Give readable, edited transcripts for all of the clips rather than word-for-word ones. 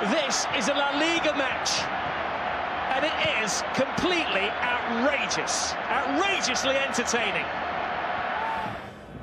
This is a La Liga match, and it is completely outrageous, outrageously entertaining.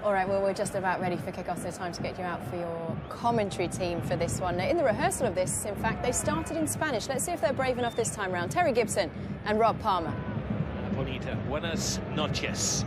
All right, well, we're just about ready for kick-off, so time to get you out for your commentary team for this one. In the rehearsal of this, in fact, they started in Spanish. Let's see if they're brave enough this time round. Terry Gibson and Rob Palmer. Bonita, buenas noches.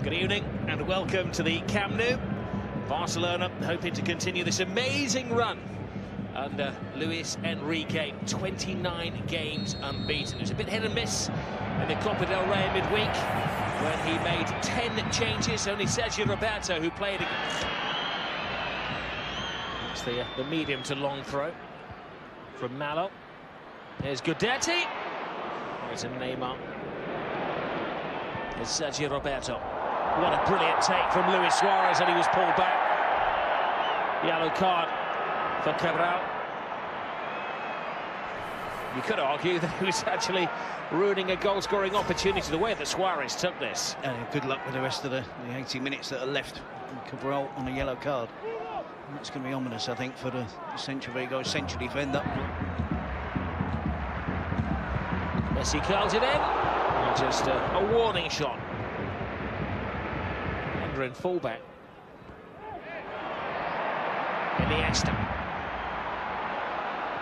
Good evening and welcome to the Camp Nou. Barcelona hoping to continue this amazing run under Luis Enrique. 29 games unbeaten. It was a bit hit and miss in the Copa del Rey midweek when he made 10 changes. Only Sergio Roberto who played. It's the medium to long throw from Malo. Here's Gudetti. There's a Neymar. There's Sergio Roberto. What a brilliant take from Luis Suarez, and he was pulled back. Yellow card for Cabral. You could argue that he was actually ruining a goal-scoring opportunity the way that Suarez took this. Good luck with the rest of the 80 minutes that are left. Cabral on a yellow card. And that's going to be ominous, I think, for the central defender. Messi curls it in. And just a warning shot. In fullback. Iniesta.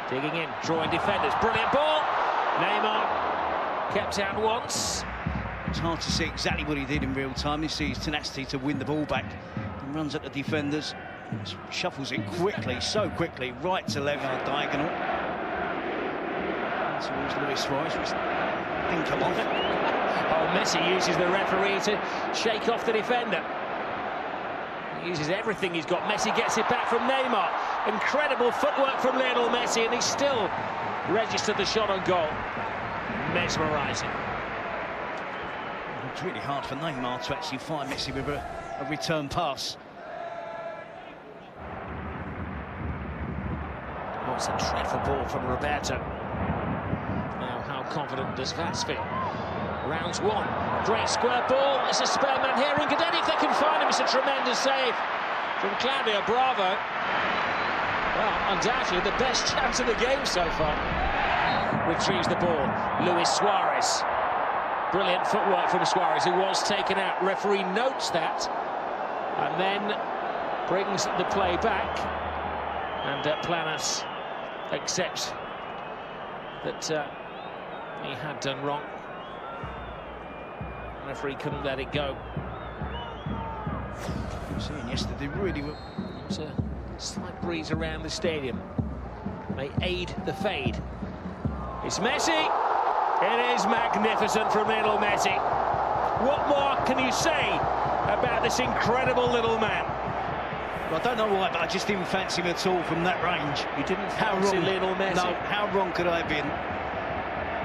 Digging in, drawing defenders. Brilliant ball. Neymar kept out once. It's hard to see exactly what he did in real time. You see his tenacity to win the ball back and runs at the defenders. Shuffles it quickly, so quickly, right to left, diagonal. Towards Luis Suarez, which didn't come off. Oh, Messi uses the referee to shake off the defender. He uses everything he's got. Messi gets it back from Neymar. Incredible footwork from Lionel Messi, and he still registered the shot on goal. Mesmerising. It's really hard for Neymar to actually find Messi with a return pass. Oh, it's a dreadful ball from Roberto. Now, how confident does Vaz feel? Rounds one. Great square ball. It's a spare man here, and Gudetti, if they can find him, it's a tremendous save from Claudio Bravo. Well, undoubtedly the best chance of the game so far. Retrieves the ball. Luis Suarez. Brilliant footwork from Suarez, who was taken out. Referee notes that and then brings the play back. And Planas accepts that he had done wrong. The referee couldn't let it go. Seeing yesterday, really were. There's a slight breeze around the stadium. May aid the fade. It's Messi. It is magnificent from Lionel Messi. What more can you say about this incredible little man? Well, I don't know why, but I just didn't fancy him at all from that range. You didn't fancy Lionel Messi? No, how wrong could I have been?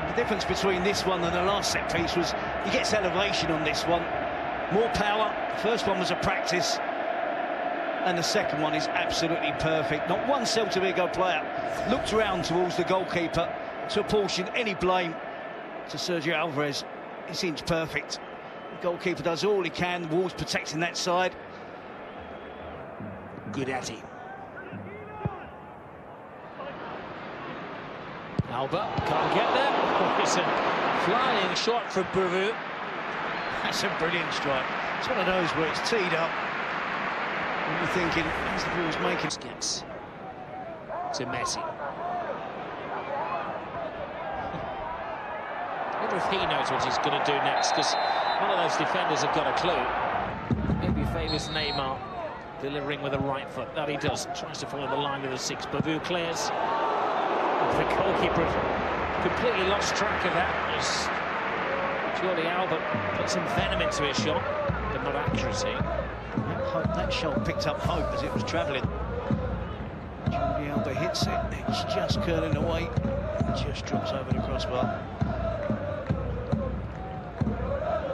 The difference between this one and the last set piece was he gets elevation on this one. More power. The first one was a practice. And the second one is absolutely perfect. Not one Celta Vigo player looked around towards the goalkeeper to apportion any blame to Sergio Alvarez. He seems perfect. The goalkeeper does all he can. The wall's protecting that side. Gudetti. Alba can't get there. It's a flying shot from Peru. That's a brilliant strike. It's one of those where it's teed up. And you're thinking, as the ball's making. Gets to Messi. I wonder if he knows what he's going to do next, because one of those defenders have got a clue. Maybe favours Neymar delivering with a right foot. That he does. Tries to follow the line with a six. Babu clears. The goalkeeper completely lost track of that. Jordi Alba put some venom into his shot, but not accuracy. That shot picked up hope as it was travelling. Jordi Alba hits it. It's just curling away. It just drops over the crossbar.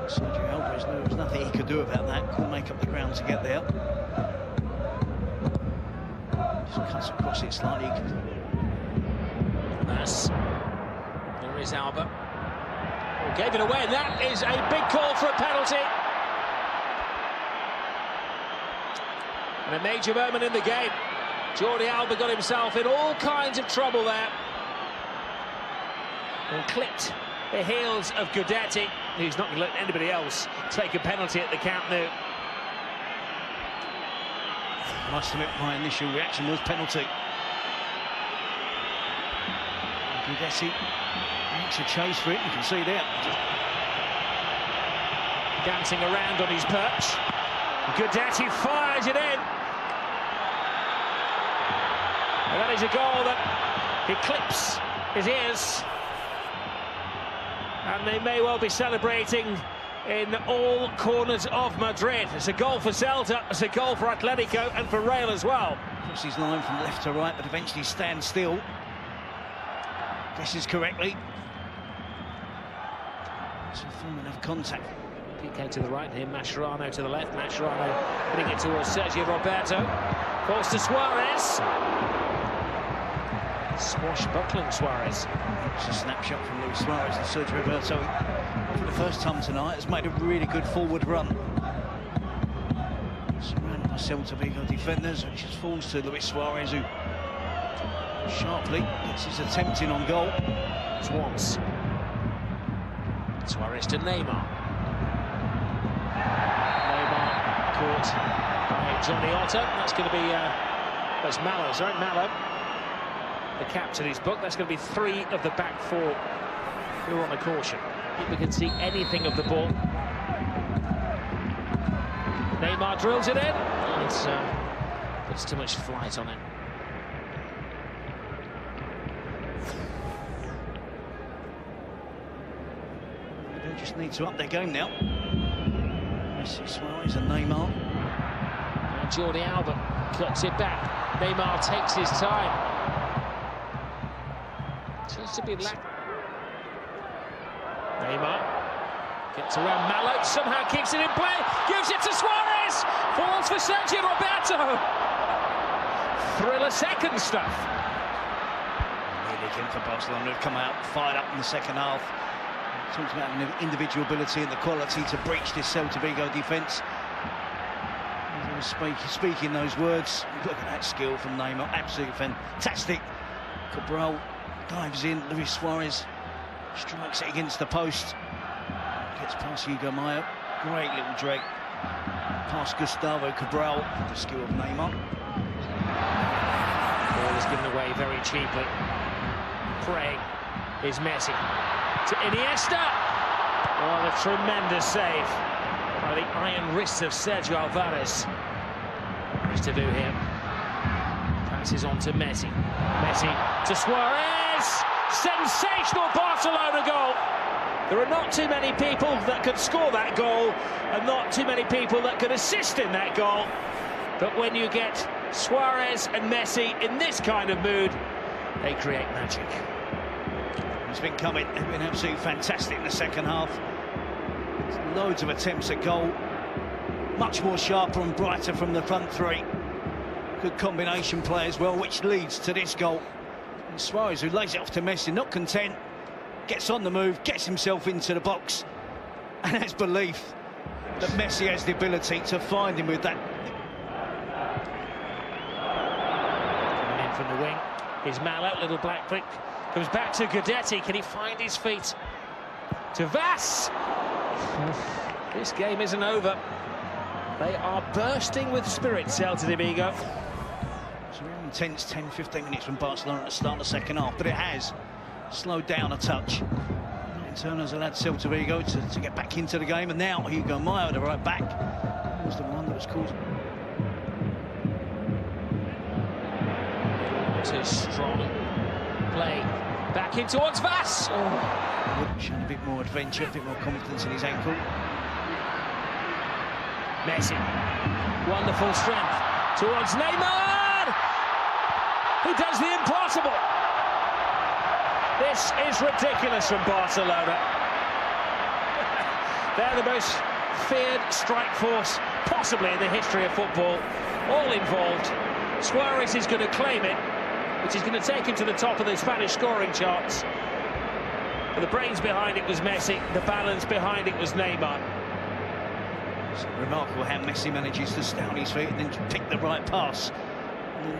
Sergio Alvarez knew there was nothing he could do about that. Couldn't make up the ground to get there. Just cuts across it slightly. There is Alba. Oh, gave it away, and that is a big call for a penalty. And a major moment in the game. Jordi Alba got himself in all kinds of trouble there. And clipped the heels of Guidetti, who's not going to let anybody else take a penalty at the Camp Nou. I must admit, my initial reaction was penalty. Guidetti makes a chase for it, you can see there. Dancing around on his perch. Guidetti fires it in. And that is a goal that he clips his ears. And they may well be celebrating in all corners of Madrid. It's a goal for Celta, it's a goal for Atletico and for Real as well. Crosses his line from left to right, but eventually stands still. Guesses correctly. Some form of contact. PK to the right here, Mascherano to the left. Mascherano putting it towards Sergio Roberto. Falls to Suarez. Swashbuckling Suarez. It's a snapshot from Luis Suarez and Sergio Roberto. For the first time tonight, has made a really good forward run. Surrounded by Celta Vigo defenders, which just falls to Luis Suarez, who sharply gets his attempt in on goal. Swans. Suarez to Neymar. Neymar caught by Johnny Otter. That's going to be that's Malo, sorry, Malo. The captain in his book. That's going to be 3 of the back 4 who are on a caution. If we can see anything of the ball. Neymar drills it in. And puts too much flight on it. They just need to up their game now. Messi, Suarez and Neymar. And Jordi Alba cuts it back. Neymar takes his time. Seems to be lack. Neymar gets around Malo, somehow keeps it in play, gives it to Suarez, falls for Sergio Roberto. Thriller second stuff. Really again for Barcelona, have come out fired up in the second half. Talks about individual ability and the quality to breach this Celta Vigo defence. Speaking those words, look at that skill from Neymar, absolutely fantastic. Cabral dives in, Luis Suarez strikes it against the post. Gets past Hugo Mayo, great little drag. Past Gustavo Cabral, the skill of Neymar. Ball is given away very cheaply. Praying is Messi. To Iniesta. Oh, a tremendous save by the iron wrists of Sergio Alvarez. Much to do here. Passes on to Messi. Messi to Suarez. Sensational Barcelona goal. There are not too many people that can score that goal and not too many people that can assist in that goal. But when you get Suarez and Messi in this kind of mood, they create magic. It's been coming, they've been absolutely fantastic in the second half. Loads of attempts at goal. Much more sharper and brighter from the front 3. Good combination play as well, which leads to this goal. And Suarez, who lays it off to Messi, not content, gets on the move, gets himself into the box, and has belief that Messi has the ability to find him with that. Coming in from the wing is Malo, little black brick. Comes back to Guidetti, can he find his feet? To Vass! This game isn't over. They are bursting with spirit, Celta de Vigo. It's a real intense 10-15 minutes from Barcelona at the start of the second half, but it has slowed down a touch. In turn has allowed Celta Vigo to get back into the game, and now Hugo Mayo, the right back, was the one that was called. Too strong play. Back in towards Vass. Oh. Showing a bit more adventure, a bit more confidence in his ankle. Messi, wonderful strength towards Neymar. He does the impossible. This is ridiculous from Barcelona. They're the most feared strike force possibly in the history of football. All involved. Suarez is going to claim it, which is going to take him to the top of the Spanish scoring charts. But the brains behind it was Messi, the balance behind it was Neymar. It's remarkable how Messi manages to stay on his feet and then pick the right pass.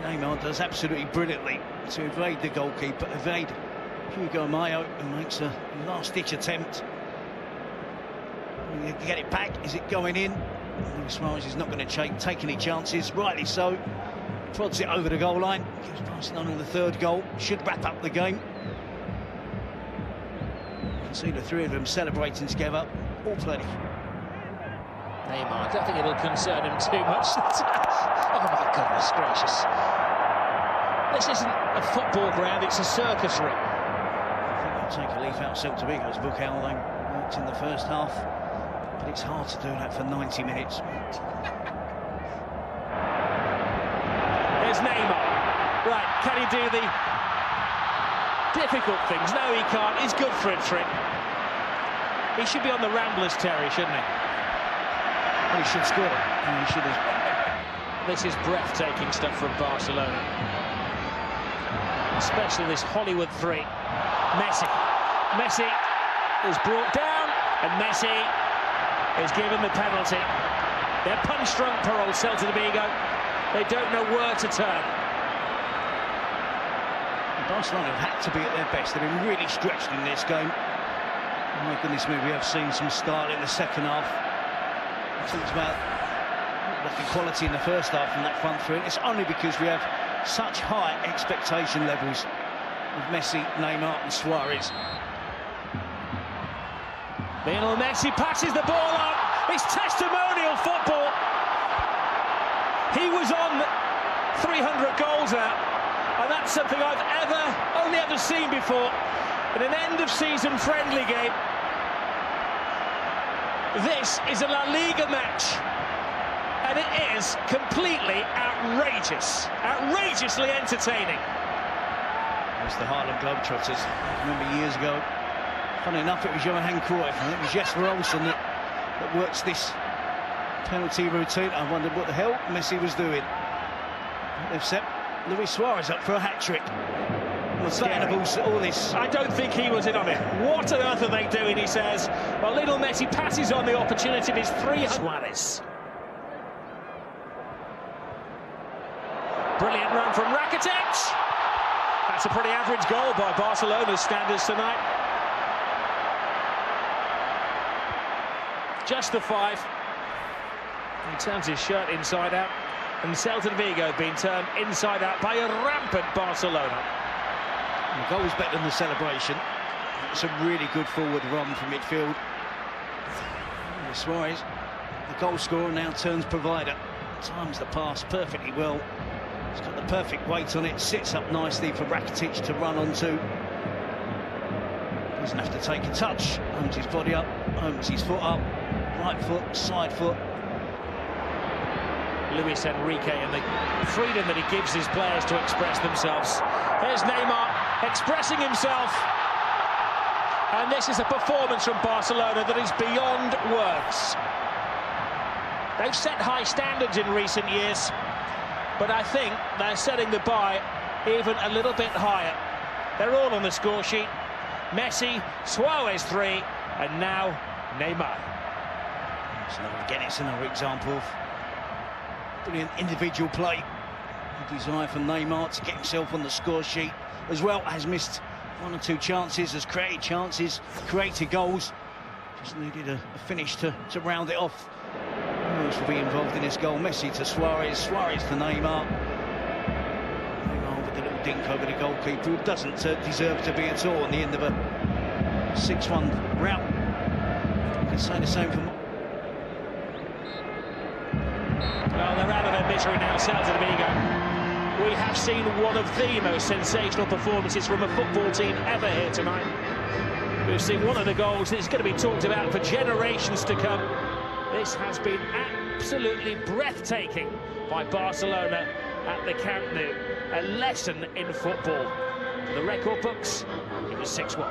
Neymar does absolutely brilliantly to evade the goalkeeper, evade Hugo Mayo, who makes a last-ditch attempt. You get it back. Is it going in? Luis Suarez is not going to take any chances, rightly so. Prods it over the goal line, gives Barcelona the third goal, should wrap up the game. You can see the three of them celebrating together, all plenty. Neymar, I don't think it'll concern him too much. Oh my goodness gracious. This isn't a football ground, it's a circus ring. I think I'll take a leaf out of Celta Vigo's book, how they worked in the first half. But it's hard to do that for 90 minutes. There's Neymar. Right, can he do the difficult things? No, he can't. He's good for a trick. He should be on the Ramblers, Terry, shouldn't he? Well, he should score. And he should have. This is breathtaking stuff from Barcelona. Especially this Hollywood 3. Messi is brought down, and Messi is given the penalty. They're punch-drunk, poor old Celta de Vigo. They don't know where to turn. Barcelona have had to be at their best. They've been really stretched in this game. Oh my goodness me, we have seen some style in the second half. We talked about the quality in the first half from that front three. It's only because we have such high expectation levels with Messi, Neymar and Suarez. Lionel Messi passes the ball on. It's testimonial football. He was on 300 goals now, and that's something I've only ever seen before in an end-of-season friendly game. This is a La Liga match, and it is completely outrageously entertaining. It's the Harlem Globetrotters. I remember years ago, funny enough, it was Johan Cruyff, and it was Jesper Olsen that works this penalty routine. I wondered what the hell Messi was doing. They've set Luis Suarez up for a hat-trick. All this. I don't think he was in on it. What on earth are they doing, he says. Well, Lionel Messi passes on the opportunity of his 300. Suarez. Brilliant run from Rakitic. That's a pretty average goal by Barcelona's standards tonight. Just the 5. He turns his shirt inside out, and Celta de Vigo being turned inside out by a rampant Barcelona. The goal's better than the celebration. It's a really good forward run from midfield. And Suarez, the goal scorer, now turns provider. Times the pass perfectly well. He's got the perfect weight on it, sits up nicely for Rakitic to run onto. Doesn't have to take a touch. Owns his body up, owns his foot up. Right foot, side foot. Luis Enrique and the freedom that he gives his players to express themselves. Here's Neymar expressing himself. And this is a performance from Barcelona that is beyond words. They've set high standards in recent years, but I think they're setting the bar even a little bit higher. They're all on the score sheet. Messi, Suarez 3, and now Neymar. Again, it's another example of brilliant individual play. A desire for Neymar to get himself on the score sheet, as well as missed 1 or 2 chances, has created chances, created goals. Just needed a finish to round it off. Who else will be involved in this goal? Messi to Suarez, Suarez to Neymar. Neymar with a little dink over the goalkeeper, who doesn't deserve to be at all on the end of a 6-1 rout. You can say the same for. Well, they're out of their misery now, Celta de Vigo. We have seen one of the most sensational performances from a football team ever here tonight. We've seen one of the goals that's going to be talked about for generations to come. This has been absolutely breathtaking by Barcelona at the Camp Nou. A lesson in football. For the record books, it was 6-1.